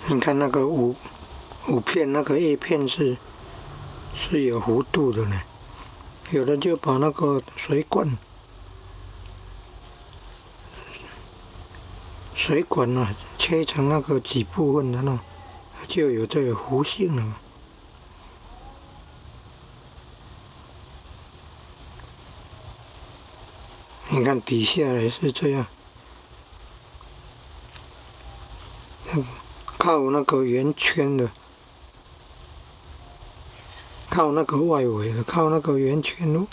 你看那个五片那个叶片是有弧度的呢，有的就把那个水管啊切成那个几部分的呢，就有这个弧性了。你看底下也是这样，靠那个圆圈的，靠那个外围的，靠那个圆圈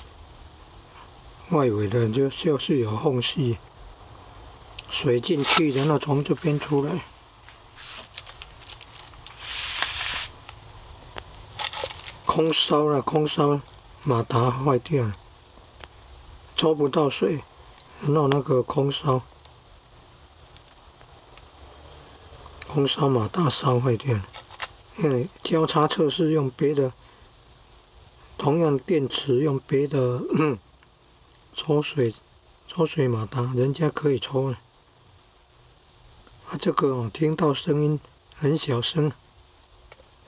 外围的就是有缝隙，水进去然后从这边出来。空烧了，空烧马达坏掉了，抽不到水，然后那个空烧马达烧坏掉了。因为交叉测试用别的，同样电池用别的抽水马达，人家可以抽了。这个听到声音很小声，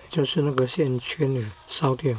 就是那个线圈的烧掉。